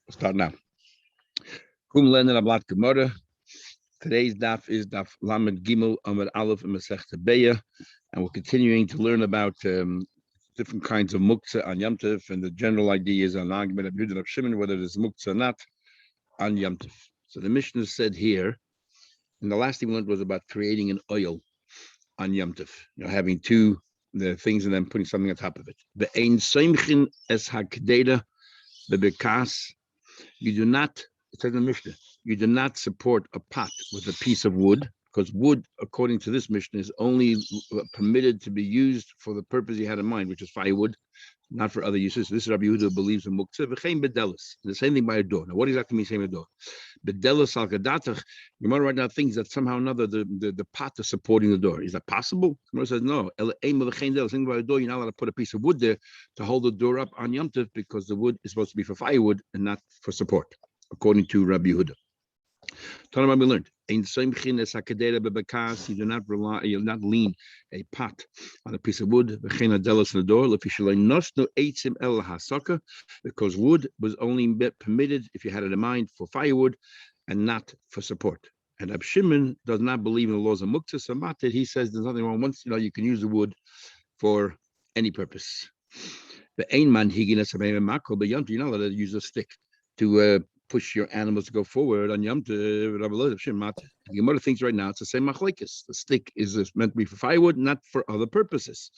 Start now. Kum len ablat gemara. Today's daf is daf lamed gimel amud aleph in Masechta Beya, and we're continuing to learn about different kinds of muktzah on Yom Tov, and the general idea is an argument of Yehuda of Shimon whether there's muktzah or not on Yom Tov. So the Mishnah said here, and the last thing we learned was about creating an oil on Yom Tov, having the things and then putting something on top of it. Be'ein soimchin es hakdeda bebekas. You do not, it says in the Mishnah, you do not support a pot with a piece of wood, because wood, according to this Mishnah, is only permitted to be used for the purpose you had in mind, which is firewood, not for other uses. This is Rabbi Yehuda believes in muktzah. V'chein bedelis. The same thing by a door. Now, what exactly means same a door? Bedelis al gadatach. You might write down things that somehow or another the pot is supporting the door. Is that possible? Gemara says no. Thing by a door, you're not allowed to put a piece of wood there to hold the door up on Yom Tov, because the wood is supposed to be for firewood and not for support, according to Rabbi Yehuda. Tanam, we learned you do not rely, you do not lean a pot on a piece of wood, in the door, because wood was only permitted if you had it in mind for firewood and not for support. And Rab Shimon does not believe in the laws of muktzah, so he says there's nothing wrong. Once you can use the wood for any purpose. The ein man higinas makol, but you're not allowed to use a stick to push your animals to go forward on Yom Tov. The Gemara thinks right now it's the same machlekes. The stick is meant to be for firewood, not for other purposes.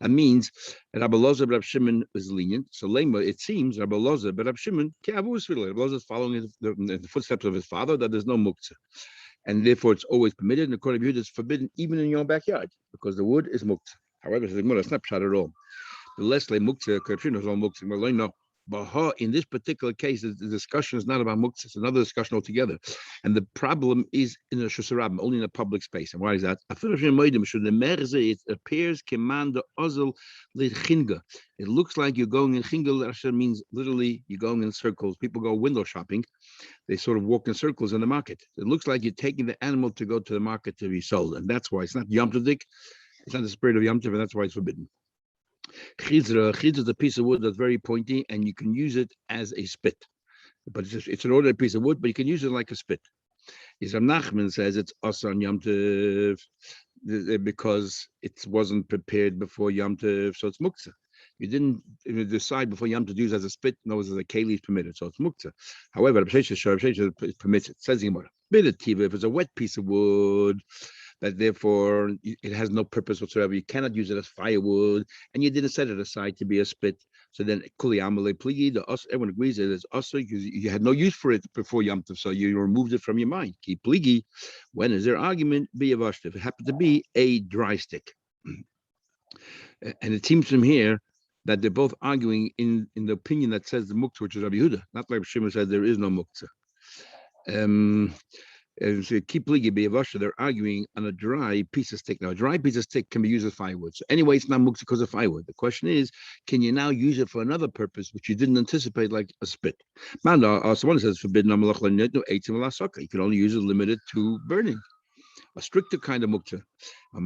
That means that Rabbi Loza Rab Shimon is lenient. So lema, it seems Rabbi Loza Rab Shimon Rabbi Loza is following the footsteps of his father, that there's no muktzah, and therefore it's always permitted. And according to you, it's forbidden even in your own backyard because the wood is muktzah. However, the Gemara, it's not pshat at all. The less muktzah, Rabbi is all muktzah. No. But in this particular case, the discussion is not about muktzah; it's another discussion altogether. And the problem is in a shusarabim, only in a public space. And why is that? It appears command ozel lichinga. It looks like you're going in chinga. That means literally you're going in circles. People go window shopping; they sort of walk in circles in the market. It looks like you're taking the animal to go to the market to be sold, and that's why it's not Yom Tov. It's not the spirit of Yom Tov, and that's why it's forbidden. Chizra is a piece of wood that's very pointy, and you can use it as a spit. But it's an ordinary piece of wood, but you can use it like a spit. Yisrael Nachman says it's also on Yom Tov because it wasn't prepared before Yom Tov, so it's muktzah. You didn't decide before Yom Tov to use it as a spit. No, as a keli is permitted, so it's muktzah. However, it permits it. Says Gemara, if it's a wet piece of wood, that therefore it has no purpose whatsoever. You cannot use it as firewood, and you didn't set it aside to be a spit. So then, everyone agrees that it's also because you had no use for it before Yom Tov, so you removed it from your mind. Keep pligi. When is their argument? If it happened to be a dry stick, and it seems from here that they're both arguing in the opinion that says the muktzah, which is Rabbi Yehuda, not like Shimon says there is no muktzah. They're arguing on a dry piece of stick. Now, a dry piece of stick can be used as firewood. So anyway, it's not muktzah because of firewood. The question is, can you now use it for another purpose which you didn't anticipate, like a spit? So one says forbidden. You can only use it limited to burning. A stricter kind of muktzah. I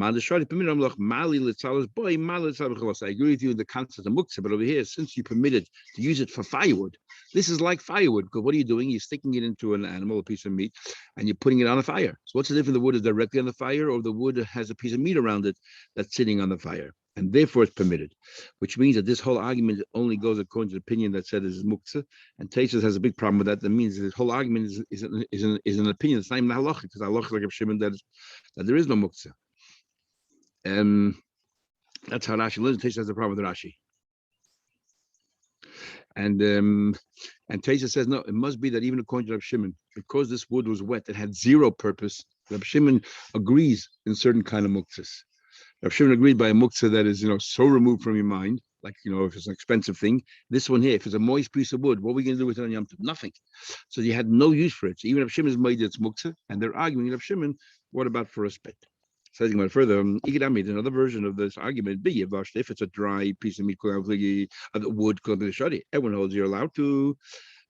agree with you in the concept of muktzah, but over here, since you permitted to use it for firewood, this is like firewood. Because what are you doing? You're sticking it into an animal, a piece of meat, and you're putting it on a fire. So what's the difference? The wood is directly on the fire, or the wood has a piece of meat around it that's sitting on the fire, and therefore it's permitted. Which means that this whole argument only goes according to the opinion that said this is muktzah, and Taisus has a big problem with that. That means this whole argument is an opinion. It's not even halacha, because halacha like Shimon that there is no muktzah. That's how Rashi learns. Taisus has a problem with Rashi. And Taisa says, no, it must be that even according to Reb Shimon, because this wood was wet, it had zero purpose. Reb Shimon agrees in certain kind of muktzahs. Reb Shimon agreed by a muktzah that is, so removed from your mind, like, if it's an expensive thing. This one here, if it's a moist piece of wood, what are we going to do with it on Yom Tov? Nothing. So you had no use for it. So even Reb Shimon has made its muktzah, and they're arguing, Reb Shimon, what about for a spit? Says further, another version of this argument, if it's a dry piece of meat, wood, everyone holds you're allowed to,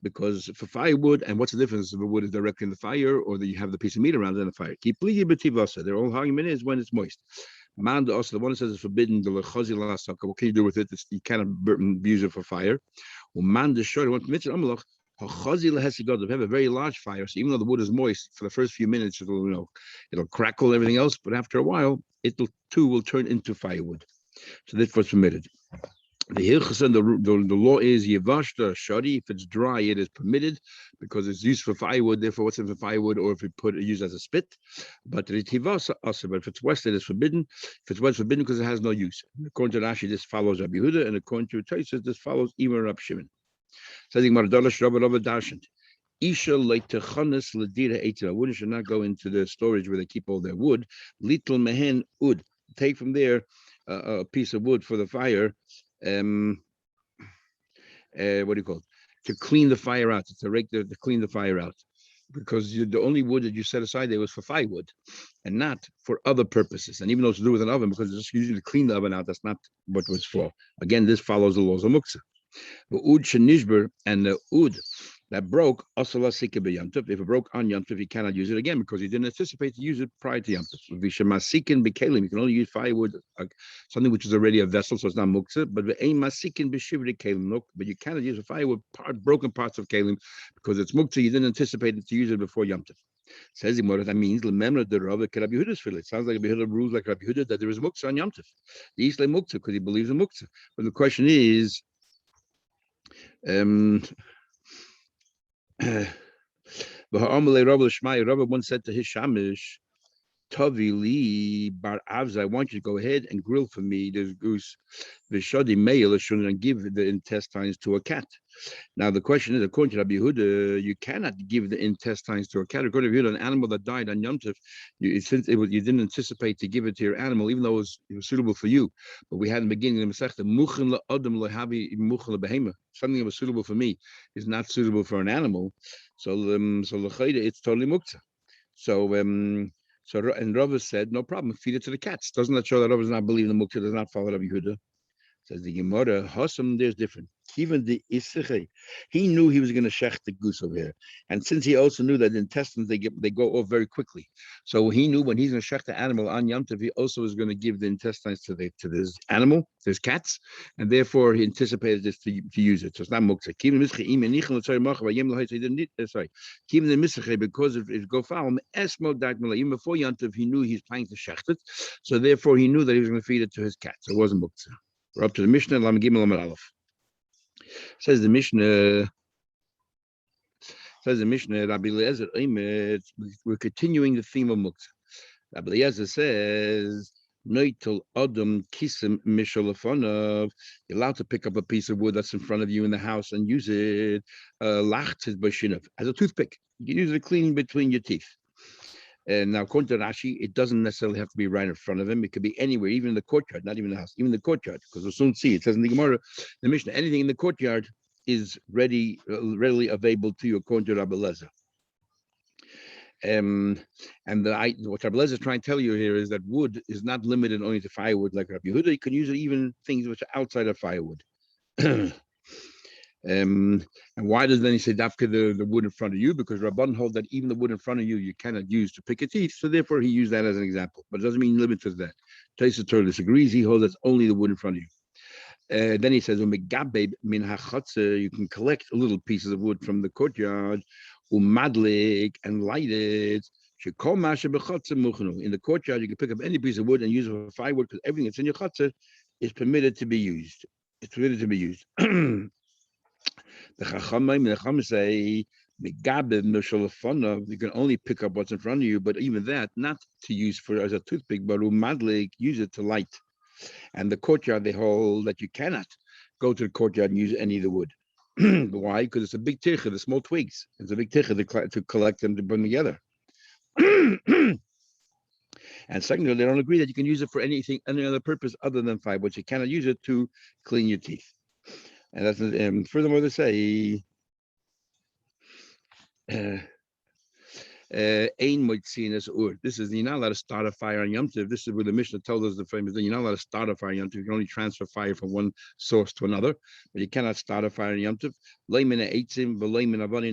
because for firewood, and what's the difference if the wood is directly in the fire or that you have the piece of meat around in the fire? Their whole argument is when it's moist. The one that says it's forbidden, what can you do with it? You cannot use it for fire. If you have a very large fire, so even though the wood is moist for the first few minutes, it'll crackle and everything else, but after a while, it'll too will turn into firewood. So that's what's permitted. The hilchos and the law is yevashta shadi. If it's dry, it is permitted because it's used for firewood. Therefore, what's in for firewood, or if we put it used as a spit. But ritivasa asa. But if it's wet, it is forbidden. If it's wet, it's forbidden because it has no use. According to Rashi, this follows Rabbi Yehuda, and according to Tosfos, this follows even Rabbi Shimon. Says the Gemara, Rabbi Darshan. Isha leitechanes ledira eitzah. Women should not go into the storage where they keep all their wood. Little mehen ud. Take from there a piece of wood for the fire. What do you call it? To clean the fire out, to clean the fire out, because the only wood that you set aside there was for firewood, and not for other purposes. And even though it's to do with an oven, because it's just usually to clean the oven out, that's not what was for. Again, this follows the laws of muktzah. The ud shenishber, and the ud that broke, if it broke on Yom Tov, you cannot use it again because you didn't anticipate to use it prior to Yom Tov. You can only use firewood, something which is already a vessel, so it's not muktzah. But you cannot use a firewood broken parts of kelim because it's muktzah. You didn't anticipate to use it before Yom Tov. Says the Gemara, that means it sounds like Rabbi Yehuda rules like Rabbi Yehuda that there is muktzah on Yom Tov. The Isle muktzah because he believes in muktzah. But the question is, Rabbi once said to his shamish, Tavi li bar avza, I want you to go ahead and grill for me this goose, v'shadi meil, and give the intestines to a cat. Now the question is, according to Rabbi Yehuda, you cannot give the intestines to a cat. According to Rabbi Yehuda, an animal that died on Yom Tov, you didn't anticipate to give it to your animal, even though it was suitable for you. But we had in the beginning of the Masechta, muchen la'adam lehavi muchen le'behema. Something that was suitable for me is not suitable for an animal. So l'chayda, it's totally muktzah. And Rava said, no problem, feed it to the cats. Doesn't that show that Rava does not believe in the muktzah, does not follow Rabbi Yehuda? Says the Gemara, Hossam, there's different. Even the Issachai, he knew he was going to shech the goose over here. And since he also knew that the intestines, they go off very quickly. So he knew when he's going to shech the animal on Yom Tov, he also was going to give the intestines to this animal, to his cats, and therefore he anticipated this to use it. So it's not muktzah. Keep the Misachai, because if it go foul, even before Yom Tov, he knew he's planning to shech it. So therefore he knew that he was going to feed it to his cats. So it wasn't muktzah. We're up to the Mishnah, Lam Gimel Amar Aleph. Says the Mishnah, Rabbi Eliezer, we're continuing the theme of muktzah. Rabbi Eliezer says, Noitel Adam Kisim Mishalafonov. You're allowed to pick up a piece of wood that's in front of you in the house and use it as a toothpick. You can use it cleaning between your teeth. And now, according to Rashi, it doesn't necessarily have to be right in front of him. It could be anywhere, even in the courtyard, not even the house, even the courtyard, because we'll soon see. It says in the Gemara, the Mishnah, anything in the courtyard is readily available to you, according to Rabbi Eliezer. What Rabbi Eliezer is trying to tell you here is that wood is not limited only to firewood like Rabbi Yehuda. You can use it even things which are outside of firewood. And why does then he say dafka the wood in front of you? Because Rabban hold that even the wood in front of you cannot use to pick your teeth. So therefore he used that as an example, but it doesn't mean limited to that. Tosfos Torah disagrees. He holds that's only the wood in front of you. Then he says, you can collect little pieces of wood from the courtyard, umadlik, and light it. In the courtyard, you can pick up any piece of wood and use it for firewood because everything that's in your chutzah is permitted to be used. It's permitted to be used. The Chachamim say, you can only pick up what's in front of you, but even that, not to use for as a toothpick, but umadlik, use it to light. And the courtyard, they hold that you cannot go to the courtyard and use any of the wood. Why? Because it's a big tircha, the small twigs. It's a big tircha to collect them to bring together. And secondly, they don't agree that you can use it for any other purpose other than five, but you cannot use it to clean your teeth. And that's furthermore they say this is, you're not allowed to start a fire on Yom Tov. This is where the Mishnah tells us the famous thing. You're not allowed to start a fire on Yom Tov. You can only transfer fire from one source to another, but you cannot start a fire on Yom Tov.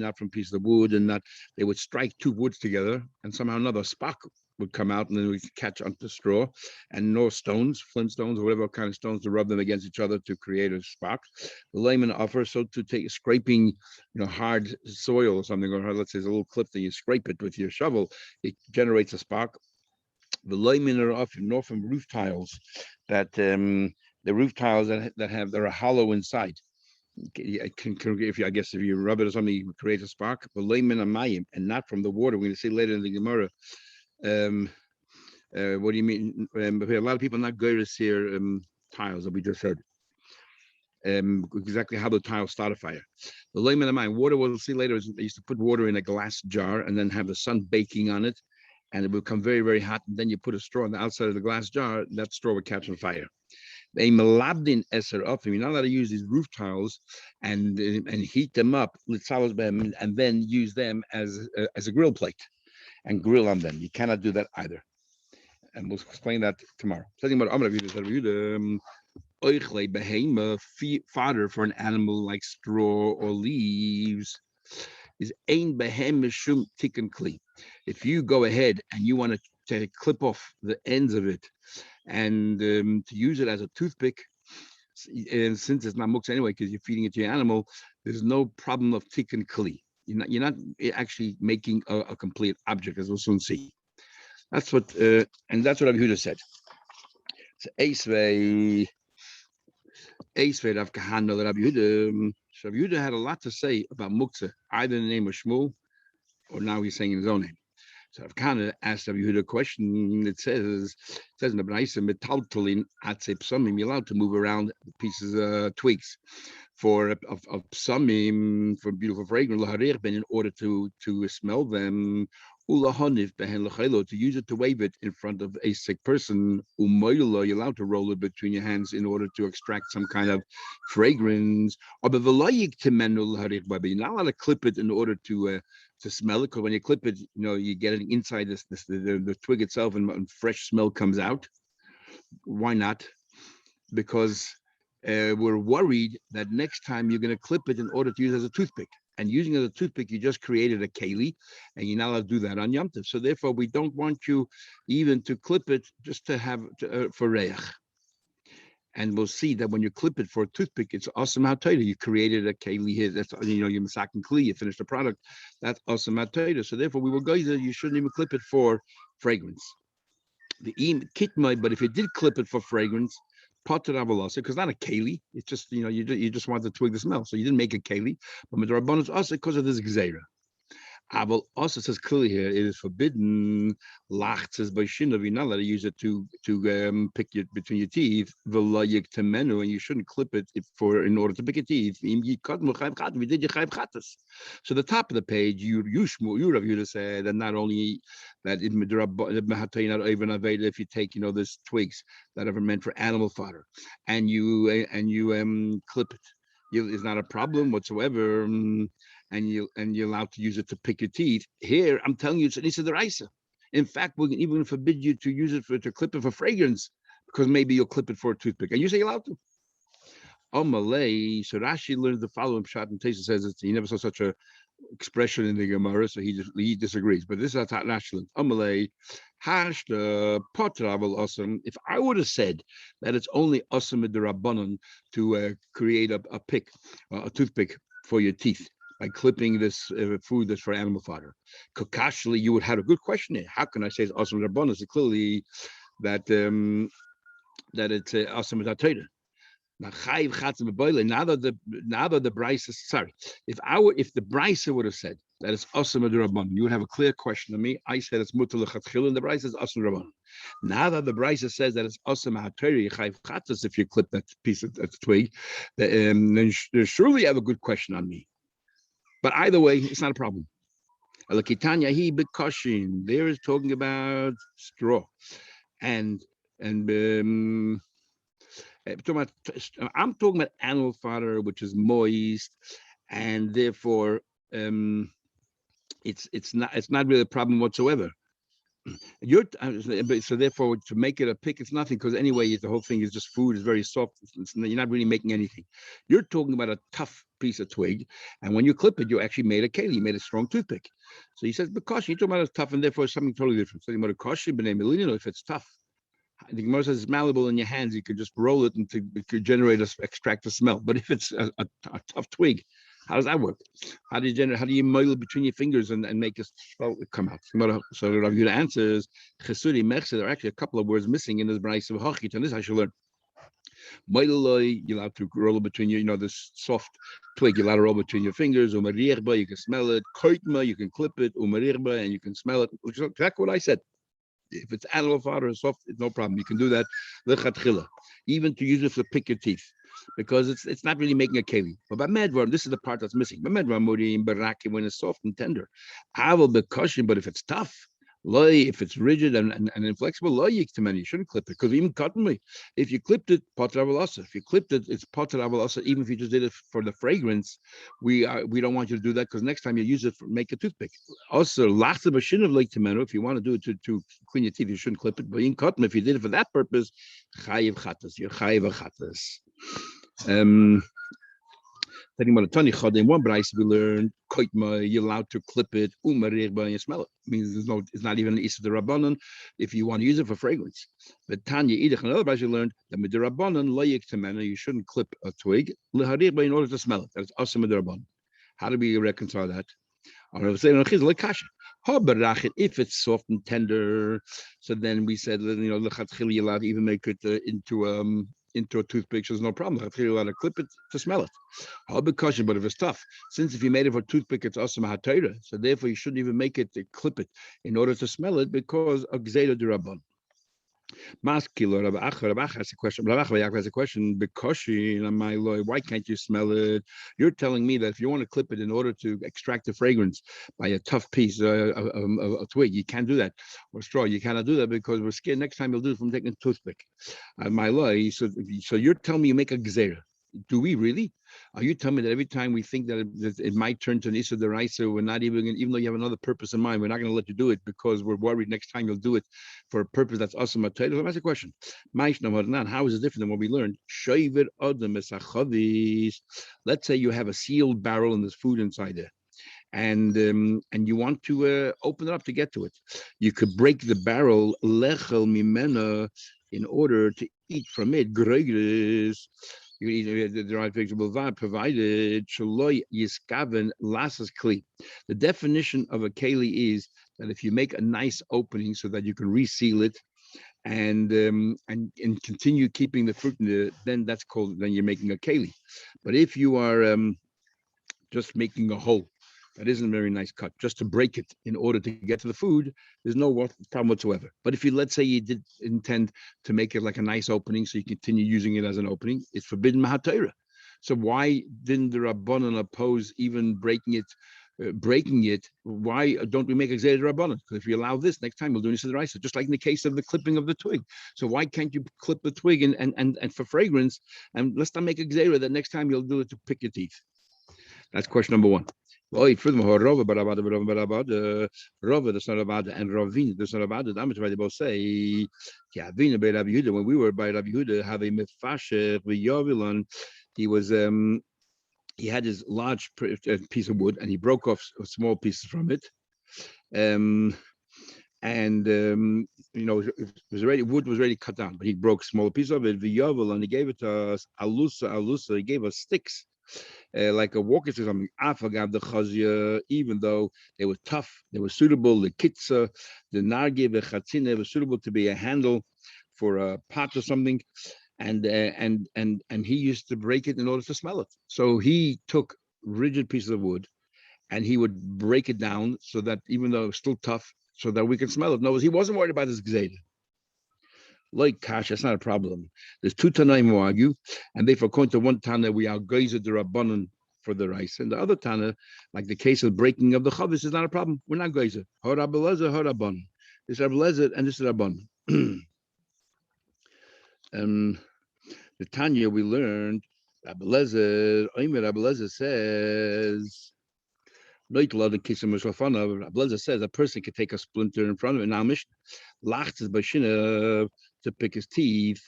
Not from pieces of wood, and not they would strike two woods together and somehow another spark would come out, and then we catch onto the straw, and no stones, flint stones, or whatever kind of stones to rub them against each other to create a spark. The layman offers so to take scraping, hard soil or something, or let's say it's a little clip that you scrape it with your shovel, it generates a spark. The layman are often from roof tiles that the roof tiles that are hollow inside. If you rub it or something, you create a spark. The layman are mayim, and not from the water. We're going to see later in the Gemara. What do you mean? A lot of people not going to see tiles that we just said. Exactly how the tiles start a fire. The layman of mine, water, we'll see later, is they used to put water in a glass jar and then have the sun baking on it, and it would become very, very hot. And then you put a straw on the outside of the glass jar, that straw would catch on fire. A melabdin eser up. You're not allowed to use these roof tiles and heat them up, and then use them as a grill plate and grill on them. You cannot do that either. And we'll explain that tomorrow. Something about fodder for an animal like straw or leaves is ein behem shum tikkun kli. If you go ahead and you want to clip off the ends of it and to use it as a toothpick, and since it's not muktzah anyway, because you're feeding it to your animal, there's no problem of tikkun kli. You're not actually making a complete object, as we'll soon see. That's what Rabbi Huda said. So Eisvei Rav Kahana, Rabbi Huda. Rabbi Huda had a lot to say about muktzah, either in the name of Shmuel, or now he's saying in his own name. So Rav Kahana asked Rabbi Huda a question. It says in the Braisa, metaltalin atzei psamim, you're allowed to move around pieces of twigs of psamim, for beautiful fragrance, in order to smell them. To use it to wave it in front of a sick person. You're allowed to roll it between your hands in order to extract some kind of fragrance. But you're not allowed to clip it in order to smell it, because when you clip it, you get it inside the twig itself, and fresh smell comes out. Why not? Because we're worried that next time you're going to clip it in order to use it as a toothpick. And using it as a toothpick, you just created a keli, and you're not allowed to do that on Yom Tov. So therefore, we don't want you even to clip it just to have for reich. And we'll see that when you clip it for a toothpick, it's awesome ha'torah. You created a keli here. That's you're masakin kli. You finished the product. That's awesome ha'torah. So therefore, we will go that you shouldn't even clip it for fragrance. The kitmai, but if you did clip it for fragrance, potter avalasa, because not a keli. It's just you just want the twig to smell, so you didn't make a keli. But midrabanan also because of this gzeira. Aval also says clearly here it is forbidden. Lach says by shinav, you're not allowed to use it to pick it between your teeth. V'layik temenu, and you shouldn't clip it in order to pick your teeth. We did your chayv chatas. So the top of the page, you Rav Yehuda said that not only that if you take this twigs that are meant for animal fodder, and you clip it, it's not a problem whatsoever. And you're allowed to use it to pick your teeth. Here, I'm telling you, it's an issa d'oraisa. In fact, we're even forbid you to use it to clip it for fragrance, because maybe you'll clip it for a toothpick, and you say you're allowed to. Malay, so Rashi learns the following shot, and Tesa says he never saw such a expression in the Gemara, so he disagrees. But this is how Rashi learns. Malay, hash the potravel awesome. If I would have said that it's only awesome with the rabbanon to create a pick, a toothpick for your teeth, by clipping this food that's for animal fodder, Kakashli, you would have a good question there. How can I say it's awesome rabbanos? It's clearly that it's awesome with Torah. Now that the Brisa, sorry, if the Brisa would have said that it's awesome with rabbanon, you would have a clear question to me. I said it's mutar lechatchila, and the Brisa is awesome rabbanon. Now that the Brisa says that it's awesome ha'torah, chayv chatas, if you clip that piece of that twig, then surely you have a good question on me. But either way, it's not a problem. Alakitanya he bekoshin. There is talking about straw, and I'm talking about animal fodder, which is moist, and therefore it's not really a problem whatsoever. So therefore, to make it a pick, it's nothing because anyway, the whole thing is just food. It's very soft. You're not really making anything. You're talking about a tough piece of twig, and when you clip it, you actually made a keli, you made a strong toothpick. So he says, because you're talking about it's tough, and therefore it's something totally different. So about a koshi, if it's tough. The Gemara says it's malleable in your hands. You could just roll it and it could extract a smell. But if it's a tough twig, how does that work? How do you generate? How do you muddle it between your fingers and make a smell come out? So Rav Yehuda answers, Chesuri Mechse. There are actually a couple of words missing in this Bryce of Hachit, and this I should learn. You're allowed to roll it between this soft twig. You're allowed to roll between your fingers. Umarierba, you can smell it. Koitma, you can clip it. Umarierba, and you can smell it. Which is exactly what I said. If it's animal fodder and soft, it's no problem. You can do that. Even to use it to pick your teeth, because it's not really making a keli. But by medvar, this is the part that's missing. By medvar murim baraki, when it's soft and tender, I will be caution. But if it's tough, if it's rigid and inflexible, you shouldn't clip it, because even cotton me. If you clipped it, potter avalasa. If you clipped it, it's potter avalasa. Even if you just did it for the fragrance, we don't want you to do that, because next time you use it for make a toothpick. Also, lachta b'shin of like tomato. If you want to do it to clean your teeth, you shouldn't clip it. But in cotton, if you did it for that purpose, chayiv chatas. You're chayiv chatas. Talking about a tani chad in one brayse we learned koitma, you're allowed to clip it umarirba and you smell it. It means it's not even an issa de rabbanon if you want to use it for fragrance. But Tanya idach another brayse we learned that with the rabbanon layik temena, you shouldn't clip a twig leharirba in order to smell it. That's awesome with the rabbanon. How do we reconcile that? If it's soft and tender, so then we said you're allowed to even make it into a toothpick, so there's no problem. You're allowed to clip it to smell it. But if it's tough, since if you made it for a toothpick, it's also mahatayra, so therefore you shouldn't even make it to clip it in order to smell it, because of gzeira derabban. Maskilo Rabbi Acha has a question. Rabbi Acha has a question. Why can't you smell it? You're telling me that if you want to clip it in order to extract the fragrance by a tough piece of a twig, you can't do that, or straw. You cannot do that because we're scared next time you'll do it from taking a toothpick. My law. So you're telling me you make a gzera. Do we really? Are you telling me that every time we think that it might turn to an issa deraisa, we're not even though you have another purpose in mind, we're not going to let you do it because we're worried next time you'll do it for a purpose that's awesome. That's a question. How is it different than what we learned? Let's say you have a sealed barrel and there's food inside there, and you want to open it up to get to it. You could break the barrel lechel mimena in order to eat from it. You eat the derived vegetable vibe, provided shaloi yiskaven lasas kli. The definition of a keli is that if you make a nice opening so that you can reseal it and continue keeping the fruit in there, then you're making a keli. But if you are just making a hole that isn't a very nice cut, just to break it in order to get to the food, there's no problem whatsoever. But if let's say you did intend to make it like a nice opening, so you continue using it as an opening, it's forbidden mahatayra. So why didn't the Rabbanan oppose even breaking it? Why don't we make a Gzei Rabbanan? Because if you allow this, next time we'll do Nisa Raisa, just like in the case of the clipping of the twig. So why can't you clip the twig and for fragrance, and let's not make a Gzeira that next time you'll do it to pick your teeth? That's question number one. Furthermore, Rava, the son of Ada, and Ravina, the son of Ada, they both say, when we were by Rabbi Yehuda, have a mefasher v'yavilon, he had his large piece of wood, and he broke off small pieces from it. Wood was already cut down, but he broke smaller pieces of it. V'yavilon, and he gave it to us, alusa, he gave us sticks. Like a walker or something, even though they were tough, they were suitable. The kitza, the nargi, the chatzina were suitable to be a handle for a pot or something, and he used to break it in order to smell it. So he took rigid pieces of wood, and he would break it down so that even though it was still tough, so that we could smell it. No, he wasn't worried about this gzeda. Like cash, that's not a problem. There's two Tanaim who argue, and therefore, according to one Tana, we are geyser the Rabbanon for the rice, and the other Tana, like the case of breaking of the chavis, is not a problem. We're not geyser. Harabelezer, Harabban. This is Rabelezer, and this is Rabban. The Tanya we learned, Rabelezer says, Neutral the kiss Blazer says a person could take a splinter in front of it. Now Mishnah lacht is bashina to pick his teeth.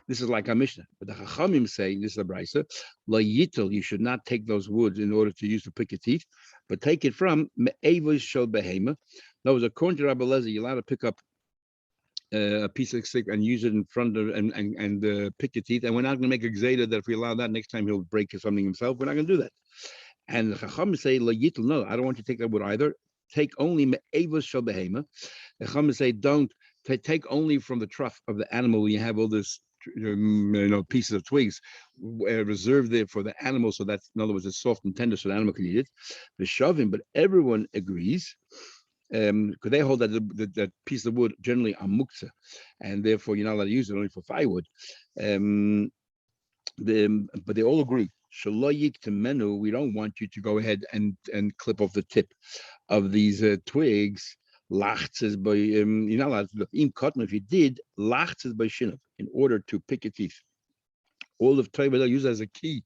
This is like a Mishnah. But the Chachamim say, this is a brisa, la yitel, you should not take those woods in order to use to pick your teeth, but take it from me'evos shel behema. In other words, according to Rabbi Lezer, you're allowed to pick up a piece of stick and use it in front of and pick your teeth. And we're not going to make a gzeda that if we allow that next time he'll break something himself. We're not going to do that. And the Chacham say, La Yitl, no, I don't want you to take that wood either. Take only me'evos shel behema. The Chacham say, don't take only from the trough of the animal when you have all this pieces of twigs reserved there for the animal, so that's, in other words, it's soft and tender so the animal can eat it. The shoving, but everyone agrees, because they hold that that piece of wood generally are muktzah, and therefore you're not allowed to use it only for firewood. But they all agree. Shaloyik to menu, we don't want you to go ahead and clip off the tip of these twigs. Lachts is by you're not allowed to do cotton. If you did, lachts is by shinav in order to pick your teeth. All of Torah they'll use as a key,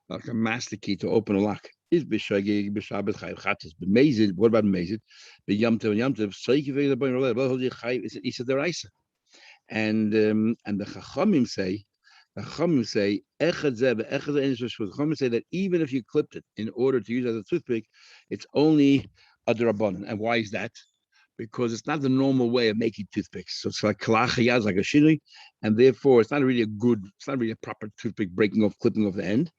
like a master key to open a lock. Is b'shagig b'shabbat chayiv chatas. B'mezid, what about mezid? B'yamtev yamtev soikiv the boy rolev. Well, hold your chayiv is isa deraisa. And the Chachamim say. The Chachamim say that even if you clipped it in order to use it as a toothpick, it's only a drabanan. And why is that? Because it's not the normal way of making toothpicks. So it's like kalachayaz, like a shinui, and therefore it's not really a proper toothpick breaking off, clipping off the end.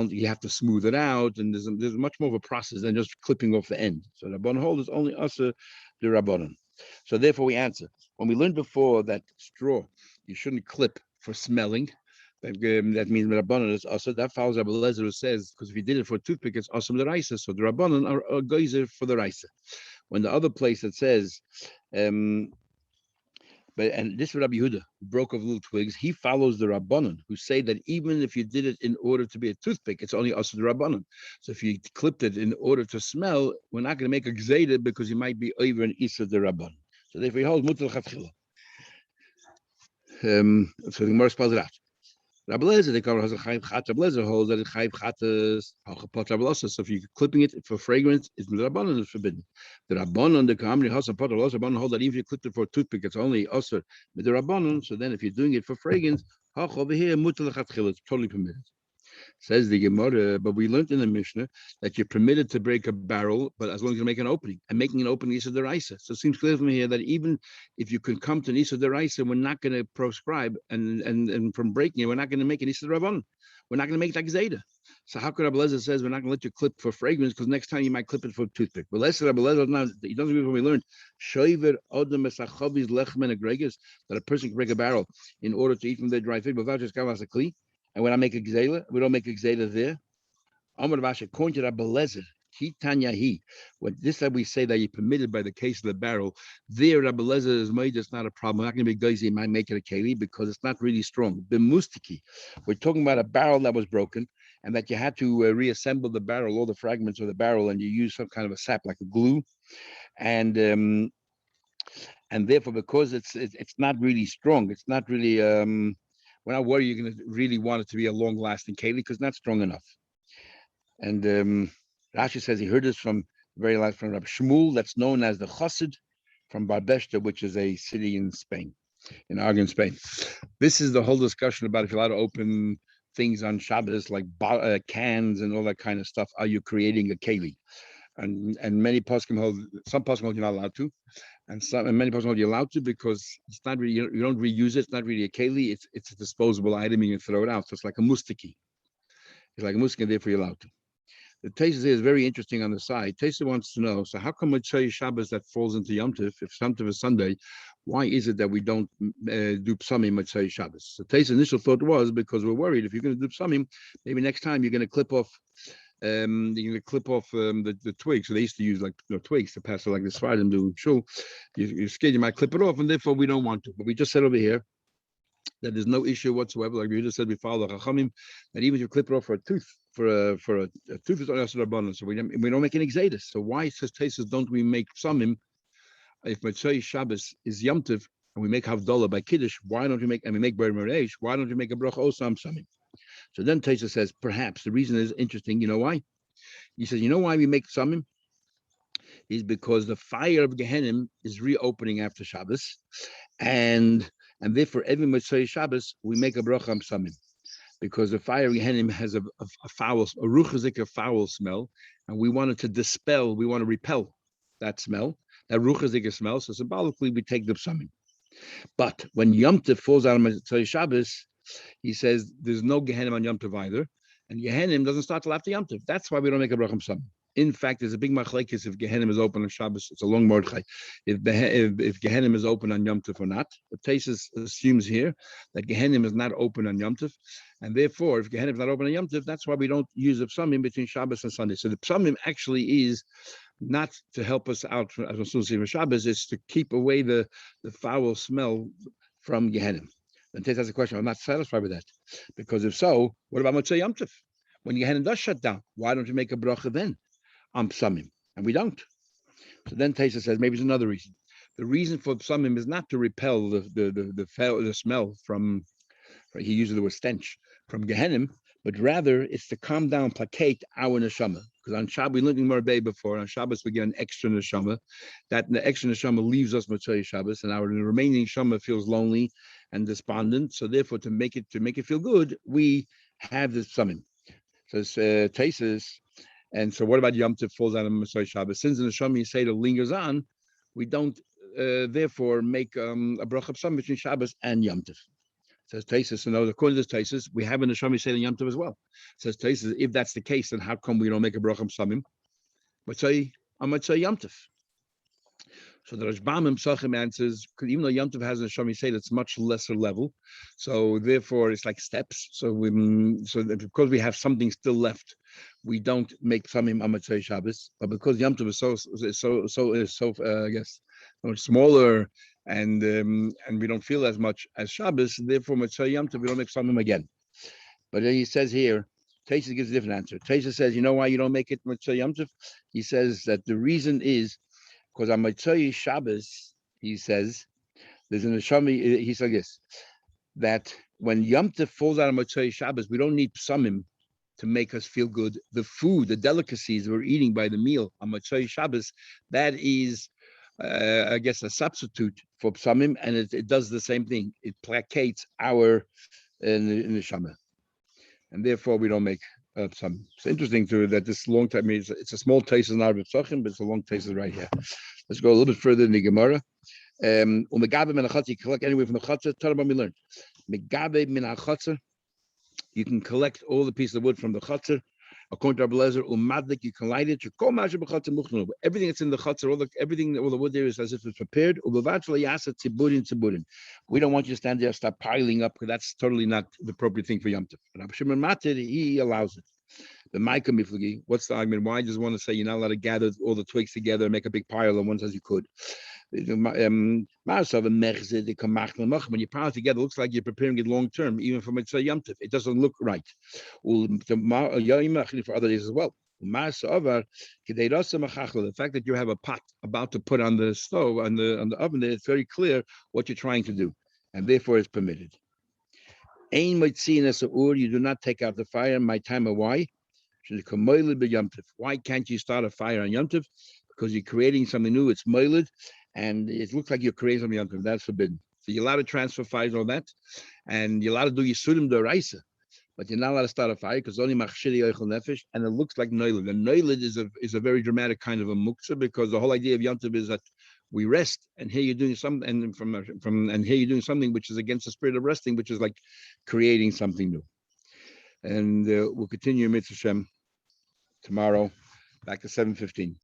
You have to smooth it out, and there's much more of a process than just clipping off the end. So the Rabbanan hold is only asa the Rabbanan. So therefore we answer. When we learned before that straw, you shouldn't clip for smelling. That means the Rabbanan is asa. That follows Rabbi Lezer who says, because if you did it for a toothpick, it's asa the raisa. So the Rabbanan are geyser for the raisa. When the other place that says, and this is Rabbi Yehuda, who broke off little twigs, he follows the Rabbanan, who say that even if you did it in order to be a toothpick, it's only also the Rabbanan. So if you clipped it in order to smell, we're not going to make a gzeda because you might be over an isa the Rabbanan. So therefore, he holds mutal chatchila. So the Gemara spells it out. Rabbi Lezer, they call it Chayiv Chat. Rabbi Lezer holds that it's Chayiv Chatas Hachapot Rabbi Lezer. So if you're clipping it for fragrance, it's the Rabbanan is forbidden. The Rabbanan, the Kamri Hasapot Rabbi Lezer, Rabbanan hold that even if you clipped it for a toothpick, it's only Osir with the Rabbanan. So then if you're doing it for fragrance, Hach over here, Mutal Chatchil, it's totally permitted. Says the Gemara, but we learned in the Mishnah that you're permitted to break a barrel, but as long as you make an opening, and making an opening is a deraisa. So it seems clear from here that even if you can come to an isa deraisa, we're not going to prescribe, and from breaking it, we're not going to make an isa rabban. We're not going to make that zeta. So how could Rabbi Lezer says we're not going to let you clip for fragrance because next time you might clip it for a toothpick? But let's say Rabbi Lezer now he doesn't agree with what we learned. Shoiver odem esachavis lechmen agregas that a person can break a barrel in order to eat from the dry fig without just kavas a kli. And when I make a gzela, we don't make a gzela there. Amar Vasha, according to Rabbi Lezer, Hitanyahi, when this time we say that you're permitted by the case of the barrel, there Rabbi Lezer is made, it's not a problem. We're not going to be geyser, might make it a keli because it's not really strong. B'mustiki, we're talking about a barrel that was broken and that you had to reassemble the barrel, all the fragments of the barrel, and you use some kind of a sap like a glue, and therefore because it's not really strong, it's not really we're not worried you're going to really want it to be a long-lasting keli because it's not strong enough. And Rashi says he heard this from very last from Rabbi Shmuel, that's known as the Chassid from Barbeshta, which is a city in Spain, in Aragon, Spain. This is the whole discussion about if you're allowed to open things on Shabbos like cans and all that kind of stuff. Are you creating a keli? And many poskim hold, some poskim hold you're not allowed to, and many poskim hold you're allowed to because it's not really, you don't reuse it. It's not really a keli. It's a disposable item. You can throw it out. So it's like a mustiki. It's like a mustiki, and therefore you're allowed to. The Taisa is very interesting on the side. Taisa wants to know, so how come Motzei Shabbos that falls into Yom Tov, if Yom Tov is Sunday, why is it that we don't do Psamim Motzei Shabbos? So Taisa's initial thought was because we're worried if you're going to do Psamim, maybe next time you're going to clip off the twigs. So they used to use like twigs to pass it like this fire and do shul. You're scared you might clip it off, and therefore we don't want to. But we just said over here that there's no issue whatsoever. Like we just said, we follow the Chachamim that even if you clip it off for a tooth, for a tooth is only also abundant. So we don't make any exodus. So why says Taisus don't we make Psamim if Motzei Shabbos is Yom Tov and we make Havdalah by Kiddush? Why don't we make, and we make Ber Mereish? Why don't we make a bracha also on Psamim? So then Taisus says perhaps the reason is interesting. You know why? He says, you know why we make Psamim? is because the fire of Gehenim is reopening after Shabbos, and therefore every Motzei Shabbos we make a bracha on Psamim, because the fire of Gehenim has a foul, a ruchazik, a foul smell, and we wanted to dispel, we want to repel that smell, that ruchazik smell. So symbolically we take the Psamim. But when Yom Tov falls out of Motzei Shabbos, he says there's no Gehenim on Yom Tov either, and Gehenim doesn't start till after Yom Tov. That's why we don't make a bracha on Psamim. In fact, there's a big machlekes if Gehenim is open on Shabbos. It's a long mordechai. If Gehenim is open on Yom Tov or not, the Taisus assumes here that Gehenim is not open on Yom Tov, and therefore, if Gehenim is not open on Yom Tov, that's why we don't use a psamim between Shabbos and Sunday. So the psamim actually is not to help us out as we see for Shabbos; it's to keep away the foul smell from Gehenim. Then Taisus has a question. I'm not satisfied with that, because if so, what about Motzei Yom Tov? When Gehenim does shut down, why don't you make a bracha then on psamim? And we don't. So then Taisa says maybe it's another reason. The reason for psamim is not to repel the smell from. He uses the word stench from Gehenim, but rather it's to calm down, placate our neshama. Because on Shabbos we learned in Marbeh before. On Shabbos we get an extra neshama. That the extra neshama leaves us Motzei Shabbos, and our remaining neshama feels lonely and despondent. So therefore, to make it feel good, we have this psamim. So Taisus. And so what about Yom Tov falls out of Motzei Shabbos? Since the neshama Yisrael lingers on, we don't therefore make a bracha psamim between Shabbos and Yom Tov. Says Taisus, and according to this Taisus, we have a neshama Yisrael Yom Tov as well. Says Taisus, if that's the case, then how come we don't make a bracha psamim? Motzei Yom Tov. So the Rashbam Psachim answers, even though Yom Tov has a neshama Yisrael, it's much lesser level. So therefore, it's like steps. So because we have something still left, we don't make psamim on Motzei Shabbos. But because Yom Tov is so I guess much smaller, and we don't feel as much as Shabbos, therefore Motzei Yom Tov we don't make psamim again. But he says here, Taisus gives a different answer. Taisus says, you know why you don't make it Motzei Yom Tov? He says that the reason is because on Motzei Shabbos, he says, there's an neshama. He said this, that when Yom Tov falls out of Motzei Shabbos, we don't need psamim to make us feel good. The food, the delicacies we're eating by the meal on Motzei Shabbos, that is, I guess, a substitute for psamim, and it does the same thing. It placates our neshama, and therefore we don't make psamim. It's interesting that this long time, it's a small taste in Arab Psachim, but it's a long taste right here. Let's go a little bit further in the Gemara. Megabe min hachatzer, you collect anywhere from the chatzar. Tell them what we learned. Megabe min hachatzer, you can collect all the pieces of wood from the chatzar. According to Rabbi Lezer, umadlik, you can light it. Everything that's in the chatzar, all the wood there is as if it's prepared. We don't want you to stand there and start piling up, because that's totally not the appropriate thing for Yom Tov. But Shimon Matir, he allows it. The Maika Miflagi, what's the argument? Why does want to say you're not allowed to gather all the twigs together and make a big pile, and one says you could? When you pile it together, it looks like you're preparing it long term, even for Motzei Yom Tov. It doesn't look right. For other days as well. The fact that you have a pot about to put on the stove, on the oven, there, it's very clear what you're trying to do, and therefore it's permitted. You do not take out the fire. My time of why? Why can't you start a fire on Yom Tov? Because you're creating something new. It's moiled, and it looks like you're creating something on Yom Tov. That's forbidden. So you're allowed to transfer fires and all that, and you're allowed to do Yisurim D'Oraisa, but you're not allowed to start a fire because only machshiri yochel nefesh, and it looks like noiled. And noiled is a very dramatic kind of a muktzah, because the whole idea of Yom Tov is that we rest, and here you're doing something, and here you're doing something which is against the spirit of resting, which is like creating something new. And we'll continue Mitzvah Shem tomorrow, back to 7:15.